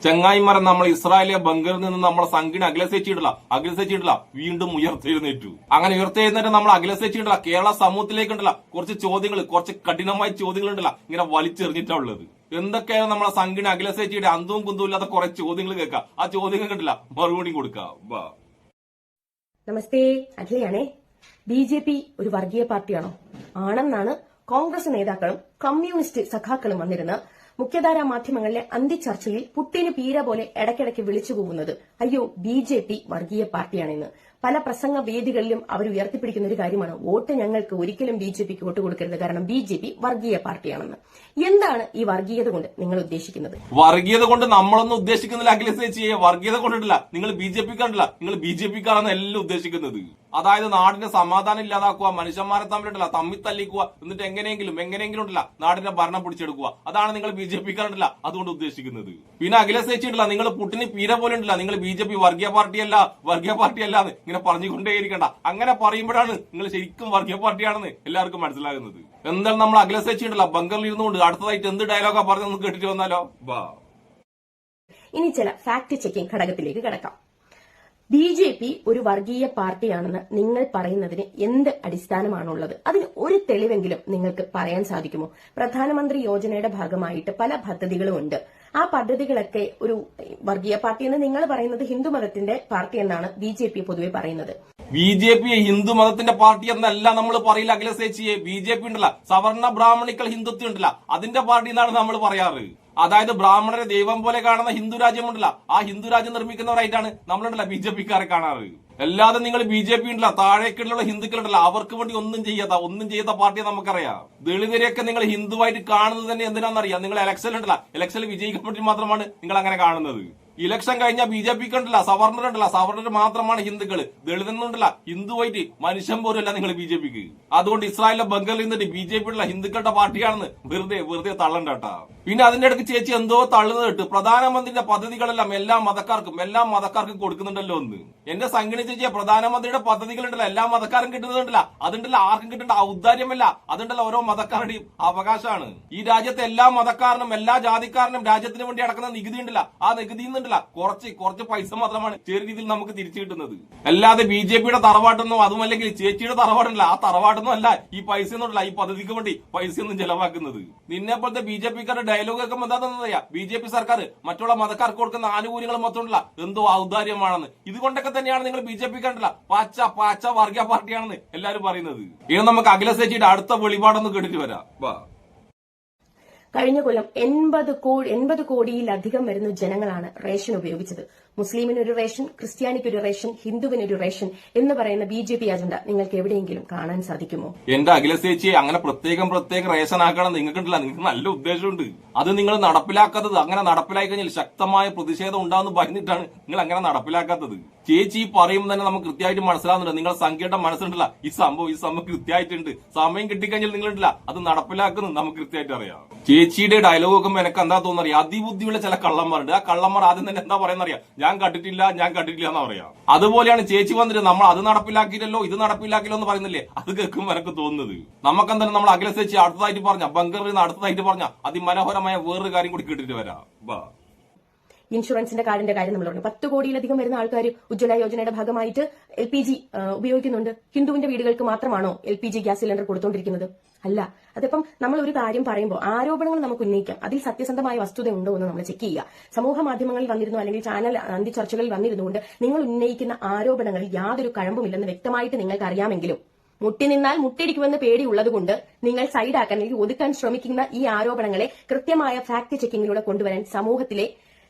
ചങ്ങായിമാരെ നമ്മൾ ഇസ്രായേലിലെ ബങ്കറിൽ നിന്ന് നമ്മളെ സംഘിനെ അഖിലസേച്ചിട്ടില്ല വീണ്ടും ഉയർത്തെഴുന്നേറ്റു. അങ്ങനെ ഉയർത്തെഴുന്നേറ്റ് നമ്മൾ അഖിലസേച്ചിട്ടില്ല കേരള സമൂഹത്തിലേക്കുണ്ടല്ല കുറച്ച് ചോദ്യങ്ങൾ, കുറച്ച് കഠിനമായ ചോദ്യങ്ങൾ ഉണ്ടല്ല ഇങ്ങനെ വലിച്ചെറിഞ്ഞിട്ടുള്ളത്. എന്തൊക്കെയാണ് നമ്മളെ സംഘിനെ അഖിലസേച്ചിയുടെ അന്തവും കുന്തവും ഇല്ലാത്ത കുറെ ചോദ്യങ്ങൾ കേൾക്കാം. ആ ചോദ്യങ്ങൾ കണ്ടില്ല മറുപടി കൊടുക്കാം. നമസ്തേ, അഖിലയാണേ. ബി.ജെ.പി. ഒരു വർഗീയ പാർട്ടിയാണോ? ആണെന്നാണ് കോൺഗ്രസ് നേതാക്കളും കമ്മ്യൂണിസ്റ്റ് സഖാക്കളും വന്നിരുന്ന മുഖ്യധാരാ മാധ്യമങ്ങളിലെ അന്തിച്ചർച്ചയിൽ പുട്ടിന് പീര പോലെ ഇടയ്ക്കിടയ്ക്ക് വിളിച്ചു പോകുന്നത് അയ്യോ ബി.ജെ.പി. വർഗീയ പാർട്ടിയാണെന്ന്. പല പ്രസംഗ വേദികളിലും അവർ ഉയർത്തിപ്പിടിക്കുന്ന ഒരു കാര്യമാണ് വോട്ട് ഞങ്ങൾക്ക് ഒരിക്കലും ബി.ജെ.പിക്ക് വോട്ട് കൊടുക്കരുത്, കാരണം ബി.ജെ.പി. വർഗീയ പാർട്ടിയാണെന്ന്. എന്താണ് ഈ വർഗീയത കൊണ്ട് നിങ്ങൾ ഉദ്ദേശിക്കുന്നത്? വർഗീയത കൊണ്ട് നമ്മളൊന്നും ഉദ്ദേശിക്കുന്നില്ല അഖിലേഷ്. വർഗീയത കൊണ്ടിട്ടില്ല, നിങ്ങൾ ബി.ജെ.പിക്കാരല്ല, നിങ്ങൾ ബി.ജെ.പിക്കാരാണ് എല്ലാം ഉദ്ദേശിക്കുന്നത്. അതായത് നാടിന്റെ സമാധാനം ഇല്ലാതാക്കുക, മനുഷ്യന്മാരെ തമ്മിലിട്ടില്ല തമ്മിൽ തല്ലിക്കുക, എന്നിട്ട് എങ്ങനെയെങ്കിലും ഉണ്ടല്ല നാടിന്റെ ഭരണം പിടിച്ചെടുക്കുക. അതാണ് നിങ്ങൾ ബി.ജെ.പിക്കാരല്ല അതുകൊണ്ട് ഉദ്ദേശിക്കുന്നത്. പിന്നെ അഖിലേഷ് ഇട്ടില്ല, നിങ്ങൾ പുട്ടിന് പീര പോലെ ഉണ്ടല്ല, നിങ്ങൾ ബി.ജെ.പി. വർഗീയ പാർട്ടിയല്ല ഇങ്ങനെ പറഞ്ഞുകൊണ്ടേയിരിക്കണ്ട. അങ്ങനെ പറയുമ്പോഴാണ് നിങ്ങൾ ശരിക്കും വർഗീയ പാർട്ടിയാണെന്ന് എല്ലാവർക്കും മനസ്സിലാകുന്നത്. എന്തായാലും നമ്മൾ അഖിലേഷ് ഇട്ടില്ല ബങ്കറിൽ ഇരുന്നുകൊണ്ട് അടുത്തതായിട്ട് എന്ത് ഡയലോഗാ പറഞ്ഞൊന്ന് കേട്ടിട്ട് വന്നാലോ. ഇനി ചില ഫാക്ട് ചെക്കിംഗ് ഘടകത്തിലേക്ക് കിടക്കാം. ബി.ജെ.പി. ഒരു വർഗീയ പാർട്ടിയാണെന്ന് നിങ്ങൾ പറയുന്നതിന് എന്ത് അടിസ്ഥാനമാണുള്ളത്? അതിന് ഒരു തെളിവെങ്കിലും നിങ്ങൾക്ക് പറയാൻ സാധിക്കുമോ? പ്രധാനമന്ത്രി യോജനയുടെ ഭാഗമായിട്ട് പല പദ്ധതികളും ഉണ്ട്. ആ പദ്ധതികളൊക്കെ ഒരു വർഗീയ പാർട്ടി എന്ന് നിങ്ങൾ പറയുന്നത് ഹിന്ദുമതത്തിന്റെ പാർട്ടി എന്നാണ് ബി.ജെ.പി. പൊതുവെ പറയുന്നത്. ബി.ജെ.പി. ഹിന്ദു മതത്തിന്റെ പാർട്ടി എന്നല്ല നമ്മൾ പറയില്ല അഖിലേഷ്. ബി.ജെ.പി. ഉണ്ടല്ല സവർണ ബ്രാഹ്മണിക്കൽ ഹിന്ദുത്വം ഉണ്ടല്ല അതിന്റെ പാർട്ടി എന്നാണ് നമ്മൾ പറയാറ്. അതായത് ബ്രാഹ്മണരെ ദൈവം പോലെ കാണുന്ന ഹിന്ദു രാജ്യമുണ്ടല്ല ആ ഹിന്ദു രാജ്യം നിർമ്മിക്കുന്നവരായിട്ടാണ് നമ്മളുണ്ടല്ല ബി.ജെ.പിക്കാരെ കാണാറ്. അല്ലാതെ നിങ്ങൾ ബി.ജെ.പി. ഉണ്ടല്ല താഴേക്കുള്ള ഹിന്ദുക്കളുണ്ടല്ല അവർക്ക് വേണ്ടി ഒന്നും ചെയ്യാത്ത പാർട്ടിയെ നമുക്കറിയാം. ദളിതരെയൊക്കെ നിങ്ങൾ ഹിന്ദുവായിട്ട് കാണുന്നത് തന്നെ എന്തിനാണെന്നറിയാം? നിങ്ങൾ ഇലക്ഷൻ ഉണ്ടല്ല ഇലക്ഷനിൽ വിജയിക്കാൻ വേണ്ടി മാത്രമാണ് നിങ്ങൾ അങ്ങനെ കാണുന്നത്. ഇലക്ഷൻ കഴിഞ്ഞാൽ ബി.ജെ.പിക്ക് ഉണ്ടല്ല സവർണർ മാത്രമാണ് ഹിന്ദുക്കള്. ദളിതന്നുണ്ടല്ല ഹിന്ദുവായിട്ട് മനുഷ്യൻ പോലുമല്ല നിങ്ങൾ ബി.ജെ.പിക്ക്. അതുകൊണ്ട് ഇസ്രായേലിലെ ബംഗാളിൽ നിന്നിട്ട് ബി.ജെ.പി. ഉള്ള ഹിന്ദുക്കളുടെ പാർട്ടിയാണെന്ന് വെറുതെ തള്ളണ്ടട്ടാ. പിന്നെ അതിന്റെ ഇടയ്ക്ക് ചേച്ചി എന്തോ തള്ളുന്നത് കേട്ട് പ്രധാനമന്ത്രിയുടെ പദ്ധതികളെല്ലാം എല്ലാ മതക്കാർക്കും കൊടുക്കുന്നുണ്ടല്ലോ എന്ന്. എന്റെ സംഘടന ചേച്ചിയെ പ്രധാനമന്ത്രിയുടെ പദ്ധതികൾ ഉണ്ടല്ലോ എല്ലാ മതക്കാരും കിട്ടുന്നുണ്ടല്ല അതുണ്ടല്ലോ ആർക്കും കിട്ടേണ്ട ഔദാര്യമല്ല, അതുണ്ടല്ലോ ഓരോ മതക്കാരുടെയും അവകാശമാണ്. ഈ രാജ്യത്തെ എല്ലാ മതക്കാരനും എല്ലാ ജാതിക്കാരനും രാജ്യത്തിന് വേണ്ടി അടക്കുന്ന നികുതി ഉണ്ടല്ല ആ നികുതി കുറച്ച് പൈസ മാത്രമാണ് ചെറിയ രീതിയിൽ നമുക്ക് തിരിച്ചു കിട്ടുന്നത്. അല്ലാതെ ബി.ജെ.പിയുടെ തറവാട്ടൊന്നും അതുമല്ലെങ്കിൽ ചേച്ചിയുടെ തറവാടല്ല ആ തറവാട്ടൊന്നും അല്ല ഈ പൈസ ഒന്നുമല്ല ഈ പദ്ധതിക്ക് വേണ്ടി പൈസയൊന്നും ചെലവാക്കുന്നത്. നിന്നെ പോലത്തെ ബി.ജെ.പിക്കാരുടെ ഡയലോഗ് ഒക്കെ എന്താണെന്നറിയാ? ബി.ജെ.പി. സർക്കാർ മറ്റുള്ള മതക്കാർക്ക് കൊടുക്കുന്ന ആനുകൂല്യങ്ങൾ മൊത്തമുള്ള എന്തോ ഔദാര്യമാണെന്ന്. ഇതുകൊണ്ടൊക്കെ തന്നെയാണ് നിങ്ങൾ ബി.ജെ.പിക്കാരല്ല പാച്ച വർഗീയ പാർട്ടിയാണെന്ന് എല്ലാവരും പറയുന്നത്. ഇനി നമുക്ക് അഖിലേഷ് ചേച്ചിയുടെ അടുത്ത വെളിപാടൊന്ന് കേട്ടിട്ട് വരാം. കഴിഞ്ഞ കൊല്ലം 80 കോടിയിലധികം വരുന്ന ജനങ്ങളാണ് റേഷൻ ഉപയോഗിച്ചത്. മുസ്ലിമിനൊരു റേഷൻ, ക്രിസ്ത്യാനിക്കൊരു റേഷൻ, ഹിന്ദുവിനൊരു റേഷൻ എന്ന് പറയുന്ന ബി.ജെ.പി. അജണ്ട നിങ്ങൾക്ക് എവിടെയെങ്കിലും കാണാൻ സാധിക്കുമോ? എന്റെ അഖിലേഷ് ചേച്ചി അങ്ങനെ പ്രത്യേകം റേഷൻ ആക്കണം നിങ്ങൾക്കുണ്ടല്ല, നിങ്ങൾക്ക് നല്ല ഉദ്ദേശമുണ്ട്. അത് നിങ്ങൾ നടപ്പിലാക്കാത്തത്. അങ്ങനെ നടപ്പിലാക്കി കഴിഞ്ഞാൽ ശക്തമായ പ്രതിഷേധം ഉണ്ടാകുന്ന പറഞ്ഞിട്ടാണ് നിങ്ങൾ അങ്ങനെ നടപ്പിലാക്കാത്തത്. ചേച്ചി പറയുമ്പോൾ തന്നെ നമുക്ക് കൃത്യമായിട്ട് മനസ്സിലാവുന്നുണ്ട് നിങ്ങൾ സംഖ്യയുടെ മനസ്സുണ്ടല്ല ഈ സംഭവം കൃത്യമായിട്ടുണ്ട്. സമയം കിട്ടിക്കഴിഞ്ഞാൽ നിങ്ങളുണ്ടല്ല അത് നടപ്പിലാക്കുന്നത് നമുക്ക് കൃത്യമായിട്ട് അറിയാം. ചേച്ചിയുടെ ഡയലോഗ് ഒക്കെ എനിക്ക് എന്താ തോന്നുന്നറിയാം? അതിബുദ്ധിയുള്ള ചില കള്ളന്മാരുണ്ട്. ആ കള്ളന്മാർ ആദ്യം തന്നെ എന്താ പറയുന്നറിയാം? ഞാൻ കണ്ടിട്ടില്ല എന്നാ പറയാം. അതുപോലെയാണ് ചേച്ചി വന്നിട്ട് നമ്മൾ അത് നടപ്പിലാക്കിയില്ലല്ലോ ഇത് നടപ്പിലാക്കില്ലോ എന്ന് പറയുന്നില്ലേ? അത് കേൾക്കുമ്പോൾ എനിക്ക് തോന്നുന്നത് നമുക്കെന്തായാലും നമ്മൾ അഖിലേഷ് ചേച്ചി അടുത്തതായിട്ട് പറഞ്ഞ ബംഗറിൽ നിന്ന് അടുത്തതായിട്ട് പറഞ്ഞ അതിമനോഹരമായ വേറൊരു കാര്യം കൂടി കേട്ടിട്ട് വരാം. ഇൻഷുറൻസിന്റെ കാർഡിന്റെ കാര്യം നമ്മൾ പറഞ്ഞു. 10 കോടിയിലധികം വരുന്ന ആൾക്കാർ ഉജ്ജ്വല യോജനയുടെ ഭാഗമായിട്ട് LPG ഉപയോഗിക്കുന്നുണ്ട്. ഹിന്ദുവിന്റെ വീടുകൾക്ക് മാത്രമാണോ LPG ഗ്യാസ് സിലിണ്ടർ കൊടുത്തോണ്ടിരിക്കുന്നത്? അല്ല. അതിപ്പം നമ്മൾ ഒരു കാര്യം പറയുമ്പോൾ ആരോപണങ്ങൾ നമുക്ക് ഉന്നയിക്കാം, അതിൽ സത്യസന്ധമായ വസ്തുത ഉണ്ടോ എന്ന് നമ്മൾ ചെക്ക് ചെയ്യുക. സമൂഹ മാധ്യമങ്ങളിൽ വന്നിരുന്നു അല്ലെങ്കിൽ ചാനൽ അന്തിച്ചർച്ചകളിൽ വന്നിരുന്നുകൊണ്ട് നിങ്ങൾ ഉന്നയിക്കുന്ന ആരോപണങ്ങളിൽ യാതൊരു കഴമ്പുമില്ലെന്ന് വ്യക്തമായിട്ട് നിങ്ങൾക്ക് അറിയാമെങ്കിലും മുട്ടി നിന്നാൽ മുട്ടിടിക്കുമെന്ന് പേടിയുള്ളതുകൊണ്ട് നിങ്ങൾ സൈഡാക്കാൻ അല്ലെങ്കിൽ ഒതുക്കാൻ ശ്രമിക്കുന്ന ഈ ആരോപണങ്ങളെ കൃത്യമായ ഫാക്ട് ചെക്കിങ്ങിലൂടെ കൊണ്ടുവരാൻ സമൂഹത്തിലെ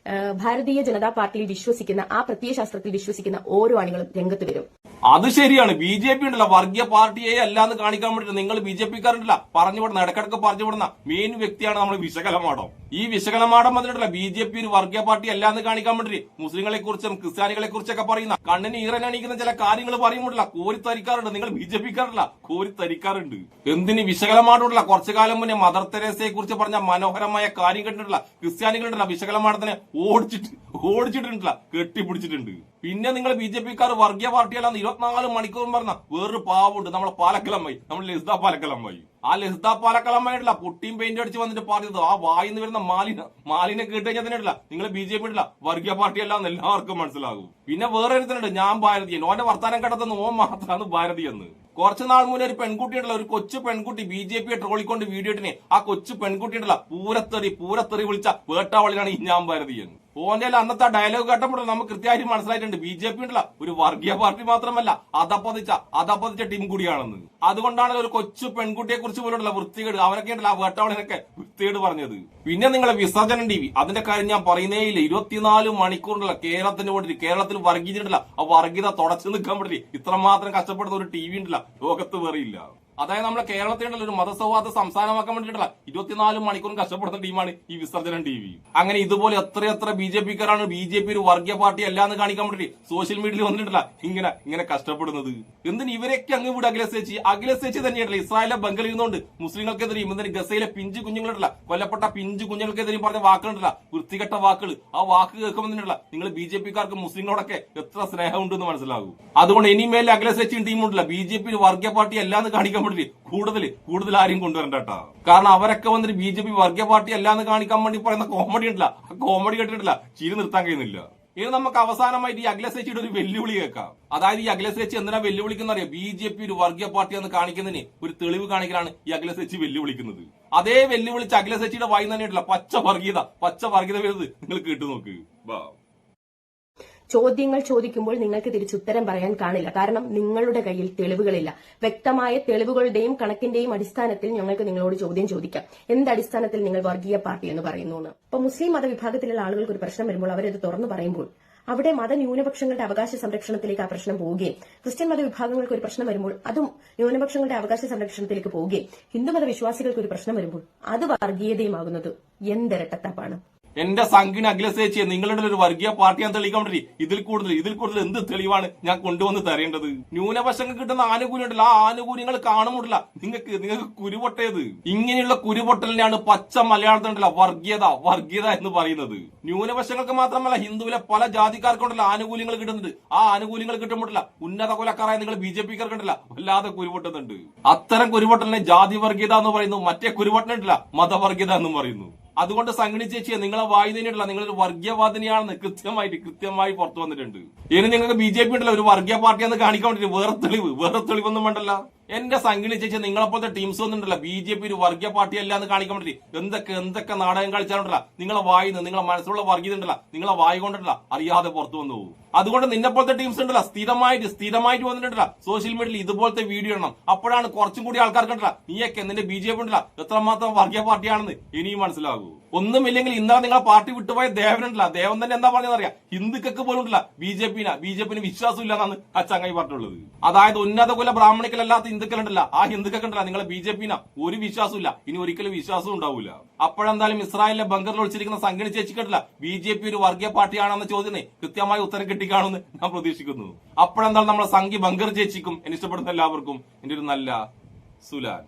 ഭാരതീയ ജനതാ പാർട്ടിയിൽ വിശ്വസിക്കുന്ന ആ പ്രത്യയശാസ്ത്രത്തിൽ വിശ്വസിക്കുന്ന ഓരോ അണികളും രംഗത്ത് വരും. അത് ശരിയാണ്. ബി.ജെ.പി. ഉണ്ടല്ല വർഗീയ പാർട്ടിയെ അല്ലാന്ന് കാണിക്കാൻ വേണ്ടിട്ട് നിങ്ങൾ ബി.ജെ.പിക്കാരുണ്ടല്ല പറഞ്ഞുവിടുന്ന ഇടക്കിടക്ക് പറഞ്ഞുവിടുന്ന മെയിൻ വ്യക്തിയാണ് നമ്മൾ വിശകലമാടം. ഈ വിശകലമാടം വന്നിട്ടുള്ള ബി.ജെ.പി. ഒരു വർഗീയ പാർട്ടി അല്ലാന്ന് കാണിക്കാൻ വേണ്ടി മുസ്ലിങ്ങളെ കുറിച്ചും ക്രിസ്ത്യാനികളെ കുറിച്ചൊക്കെ പറയുന്ന കണ്ണിന് ഈറനണിക്കുന്ന ചില കാര്യങ്ങൾ പറയുമ്പോഴല്ല കോരിത്തരിക്കാറുണ്ട്. നിങ്ങൾ ബി.ജെ.പിക്കാരല്ല കോരിത്തരിക്കാറുണ്ട്. എന്തിന് വിശകലമാടുള്ള കുറച്ചു കാലം മുന്നേ മദർ തെരേസയെ കുറിച്ച് പറഞ്ഞ മനോഹരമായ കാര്യം കണ്ടിട്ടുള്ള ക്രിസ്ത്യാനികളുണ്ടല്ല വിശകലമാടത്തിനെ ഓടിച്ചിട്ടുണ്ടല്ല കെട്ടിപ്പിടിച്ചിട്ടുണ്ട്. പിന്നെ നിങ്ങൾ ബി.ജെ.പിക്കാർ വർഗീയ പാർട്ടിയല്ലാന്ന് 24 മണിക്കൂറും പറഞ്ഞ വേറൊരു പാവുണ്ട് നമ്മളെ പാലക്കലമ്മായി, നമ്മൾ ലളിത പാലക്കലമ്മായി. ആ ലസിത പാലക്കളമായിട്ടില്ല പൊട്ടിയും പെയിന്റ് അടിച്ച് വന്നിട്ട് പറഞ്ഞത് ആ വായിന്ന് വരുന്ന മാലിനെ കേട്ട് കഴിഞ്ഞാൽ തന്നെ ഇല്ല നിങ്ങൾ BJP ഇല്ല വർഗീയ പാർട്ടി അല്ല എന്ന് എല്ലാവർക്കും മനസ്സിലാകും. പിന്നെ വേറെ ഒരുത്തനുണ്ട് ഞാൻ ഭാരതീയൻ, ഓന്റെ വർത്താനം കണ്ടെത്തുന്ന ഓൻ മാത്രമാണ് ഭാരതി എന്ന്. കുറച്ചു നാൾ മുന്നേ ഒരു പെൺകുട്ടി ഉണ്ടല്ലോ, ഒരു കൊച്ചു പെൺകുട്ടി BJP ട്രോളിക്കൊണ്ട് വീഡിയോ ഇട്ടിനെ, ആ കൊച്ചു പെൺകുട്ടി ഉണ്ടല്ലോ പൂരത്തെറി വിളിച്ച വേട്ടാവളിയാണ് ഈ ഞാൻ ഭാരതീയൻ. ഓന്റെ അന്നത്തെ ഡയലോഗ് കേട്ടപ്പോൾ നമുക്ക് കൃത്യമായിട്ട് മനസ്സിലായിട്ടുണ്ട് BJP ഉണ്ടല്ല ഒരു വർഗീയ പാർട്ടി മാത്രമല്ല അതപ്പതിച്ച ടീം കൂടിയാണെന്ന്. അതുകൊണ്ടാണ് ഒരു കൊച്ചു പെൺകുട്ടിയെ കുറിച്ച് പോലുള്ള വൃത്തികേട് അവരൊക്കെ ഉണ്ടല്ലോ ആ വേട്ടാവളിനൊക്കെ വൃത്തികേട് പറഞ്ഞത്. പിന്നെ നിങ്ങളെ വിസർജനം TV അതിന്റെ കാര്യം ഞാൻ പറയുന്നേയില്ല. 24 മണിക്കൂറുണ്ടല്ലോ കേരളത്തിന് വേണ്ടി, കേരളത്തിൽ വർഗീയതയുണ്ടല്ല ആ വർഗീയത തുടച്ചു നിൽക്കാൻ വേണ്ടി ഇത്രമാത്രം കഷ്ടപ്പെടുന്ന ഒരു TV ഉണ്ടല്ല ലോകത്ത് വേറെയില്ല. അതായത് നമ്മുടെ കേരളത്തിലുള്ള ഒരു മതസൗഹാർദ്ദ സംസ്ഥാനമാക്കാൻ വേണ്ടിയിട്ടുള്ള 24 മണിക്കൂറും കഷ്ടപ്പെടുന്ന ടീമാണ് ഈ വിസർജനം TV. അങ്ങനെ ഇതുപോലെ എത്ര BJP-ക്കാരാണ് BJP ഒരു വർഗീയ പാർട്ടി അല്ല എന്ന് കാണിക്കാൻ വേണ്ടി സോഷ്യൽ മീഡിയയിൽ വന്നിട്ടില്ല ഇങ്ങനെ കഷ്ടപ്പെടുന്നത്. എന്തിന് ഇവരൊക്കെ അങ്ങ് വിട് അഖിലേഷ് തന്നെയാണല്ലോ ഇസ്രായേലിലെ ബംഗളിരുന്നുകൊണ്ട് മുസ്ലിങ്ങൾക്കെതിരെയും എന്തിന് ഗസയിലെ പിഞ്ചു കുഞ്ഞുങ്ങളുണ്ടല്ല കൊല്ലപ്പെട്ട പിഞ്ചു കുഞ്ഞുങ്ങൾക്കെതിരെയും പറഞ്ഞ വാക്കുകളുണ്ടല്ല വൃത്തികെട്ട വാക്കുകൾ. ആ വാക്ക് കേൾക്കുമെന്നില്ല നിങ്ങൾ BJP-ക്കാർക്ക് മുസ്ലിങ്ങളോടൊക്കെ എത്ര സ്നേഹമുണ്ടെന്ന് മനസ്സിലാകും. അതുകൊണ്ട് ഇനിമേൽ അഖിലേഷ് ടീമുണ്ടല്ല BJP ഒരു വർഗീയ പാർട്ടി അല്ല എന്ന് കാണിക്കാൻ കൂടുതൽ ആരെയും കൊണ്ടുവരണ്ട കേട്ടോ. കാരണം അവരൊക്കെ വന്നിട്ട് BJP വർഗീയ പാർട്ടി അല്ലാന്ന് കാണിക്കാൻ വേണ്ടി പറയുന്ന കോമഡി ഉണ്ടല്ല ആ കോമഡി കേട്ടിട്ടില്ല ചിരി നിർത്താൻ കഴിയുന്നില്ല. ഇനി നമുക്ക് അവസാനമായിട്ട് ഈ അഖിലേഷ് ഒരു വെല്ലുവിളി കേൾക്കാം. അതായത് ഈ അഖിലേഷ് എന്തിനാ വെല്ലുവിളിക്കുന്ന അറിയാം, BJP ഒരു വർഗീയ പാർട്ടി എന്ന് കാണിക്കുന്നതിന് ഒരു തെളിവ് കാണിക്കലാണ് ഈ അഖിലേഷ് വെല്ലുവിളിക്കുന്നത്. അതേ വെല്ലുവിളിച്ച് അഖിലേഷിയുടെ വായി തന്നെയിട്ടില്ല പച്ച വർഗീയത വരുന്നത് നിങ്ങൾ കേട്ടു നോക്ക്. ചോദ്യങ്ങൾ ചോദിക്കുമ്പോൾ നിങ്ങൾക്ക് തിരിച്ചുത്തരം പറയാൻ കാണില്ല. കാരണം നിങ്ങളുടെ കയ്യിൽ തെളിവുകളില്ല. വ്യക്തമായ തെളിവുകളുടെയും കണക്കിന്റെയും അടിസ്ഥാനത്തിൽ ഞങ്ങൾക്ക് നിങ്ങളോട് ചോദ്യം ചോദിക്കാം. എന്തടിസ്ഥാനത്തിൽ നിങ്ങൾ വർഗീയ പാർട്ടി എന്ന് പറയുന്നു എന്ന്. ഇപ്പൊ മുസ്ലിം മതവിഭാഗത്തിലുള്ള ആളുകൾക്ക് ഒരു പ്രശ്നം വരുമ്പോൾ അവരത് തുറന്നു പറയുമ്പോൾ അവിടെ മതന്യൂനപക്ഷങ്ങളുടെ അവകാശ സംരക്ഷണത്തിലേക്ക് ആ പ്രശ്നം പോവുകയും ക്രിസ്ത്യൻ മതവിഭാഗങ്ങൾക്ക് ഒരു പ്രശ്നം വരുമ്പോൾ അതും ന്യൂനപക്ഷങ്ങളുടെ അവകാശ സംരക്ഷണത്തിലേക്ക് പോവുകയും ഹിന്ദുമത വിശ്വാസികൾക്ക് ഒരു പ്രശ്നം വരുമ്പോൾ അത് വർഗീയതയുമാകുന്നത് എന്തിരട്ടത്താപ്പാണ്. എന്റെ സംഘിന് അഖിലേഷ് നിങ്ങളുടെ ഒരു വർഗീയ പാർട്ടിയാന്ന് തെളിയിക്കാൻ വേണ്ടി ഇതിൽ കൂടുതൽ എന്ത് തെളിവാണ് ഞാൻ കൊണ്ടുവന്ന് തരേണ്ടത്? ന്യൂനപക്ഷങ്ങൾക്ക് കിട്ടുന്ന ആനുകൂല്യം ഉണ്ടല്ലോ ആ ആനുകൂല്യങ്ങൾ കാണുമുണ്ടല്ല നിങ്ങൾക്ക് കുരുപൊട്ടയത്. ഇങ്ങനെയുള്ള കുരുപൊട്ടലിനെയാണ് പച്ച മലയാളത്തിലുണ്ടല്ലോ വർഗീയത എന്ന് പറയുന്നത്. ന്യൂനപക്ഷങ്ങൾക്ക് മാത്രമല്ല ഹിന്ദുവിലെ പല ജാതിക്കാർക്കുണ്ടല്ലോ ആനുകൂല്യങ്ങൾ കിട്ടുന്നുണ്ട്. ആ ആനുകൂല്യങ്ങൾ കിട്ടുമ്പോഴല്ല ഉന്നത കൊലക്കാരായ നിങ്ങൾ BJP-ക്കാർക്കുണ്ടല്ല വല്ലാതെ കുരുപൊട്ടുന്നുണ്ട്. അത്തരം കുരുപൊട്ടലിനെ ജാതി വർഗീയത എന്ന് പറയുന്നു, മറ്റേ കുരുപൊട്ടലുണ്ടല്ല മതവർഗീയത എന്നും പറയുന്നു. അതുകൊണ്ട് സംഘടി ചേച്ചിയെ നിങ്ങളെ വായി തന്നെയുള്ള നിങ്ങളൊരു വർഗീയവാദിനിയാണെന്ന് കൃത്യമായി പുറത്തു വന്നിട്ടുണ്ട്. ഇനി നിങ്ങൾക്ക് BJP ഉണ്ടല്ലോ ഒരു വർഗീയ പാർട്ടിയാന്ന് കാണിക്കാൻ വേണ്ടിട്ട് വേറെ തെളിവൊന്നും വേണ്ടല്ല. എന്റെ സംഘടി ചേച്ചി നിങ്ങളെപ്പോലത്തെ ടീംസ് ഒന്നുണ്ടല്ല BJP ഒരു വർഗീയ പാർട്ടി അല്ല എന്ന് കാണിക്കാൻ വേണ്ടി എന്തൊക്കെ നാടകം കളിച്ചാലുണ്ടല്ല നിങ്ങളെ വായിന്ന് നിങ്ങളെ മനസ്സിലുള്ള വർഗീയത ഉണ്ടല്ല നിങ്ങളെ വായി കൊണ്ടല്ല അറിയാതെ പുറത്തു വന്നു പോകും. അതുകൊണ്ട് നിന്നെപ്പോലത്തെ ടീംസ് ഉണ്ടല്ല സ്ഥിരമായിട്ട് വന്നിട്ടുണ്ടല്ല സോഷ്യൽ മീഡിയയിൽ ഇതുപോലത്തെ വീഡിയോ ഇടണം. അപ്പോഴാണ് കുറച്ചും കൂടി ആൾക്കാർക്കുണ്ടല്ല നീയൊക്കെ നിന്റെ BJP ഉണ്ടല്ല എത്രമാത്രം വർഗീയ പാർട്ടിയാണെന്ന് ഇനിയും മനസ്സിലാകൂ. ഒന്നുമില്ലെങ്കിൽ ഇന്നലെ നിങ്ങളെ പാർട്ടി വിട്ടുപോയ ദേവനുണ്ടല്ല ദേവൻ തന്നെ എന്താ പറഞ്ഞറിയാം ഹിന്ദുക്കൾക്ക് പോലും ഉണ്ടല്ല BJP വിശ്വാസമില്ല എന്നാണ് ആ ചങ്ങായി പറഞ്ഞിട്ടുള്ളത്. അതായത് ഉന്നത കുല ബ്രാഹ്മണിക്കലല്ലാത്ത ഹിന്ദുക്കളുണ്ടല്ല ആ ഹിന്ദുക്കൾക്കുണ്ടല്ല നിങ്ങളെ BJP ഒരു വിശ്വാസമില്ല, ഇനി ഒരിക്കലും വിശ്വാസവും ഉണ്ടാവില്ല. അപ്പോഴെന്തായാലും ഇസ്രായേലിലെ ബംഗറിൽ ഒളിച്ചിരിക്കുന്ന സംഘടി ചേച്ചിക്കട്ടില്ല BJP ഒരു വർഗീയ പാർട്ടിയാണെന്ന ചോദ്യത്തിന് കൃത്യമായി ഉത്തരം കിട്ടിക്കാണെന്ന് ഞാൻ പ്രതീക്ഷിക്കുന്നു. അപ്പോഴെന്തായാലും നമ്മളെ സംഘി ബംഗർ ചേച്ചിക്കും എന്നെ ഇഷ്ടപ്പെടുന്ന എല്ലാവർക്കും എന്റെ ഒരു നല്ല സുലാൻ.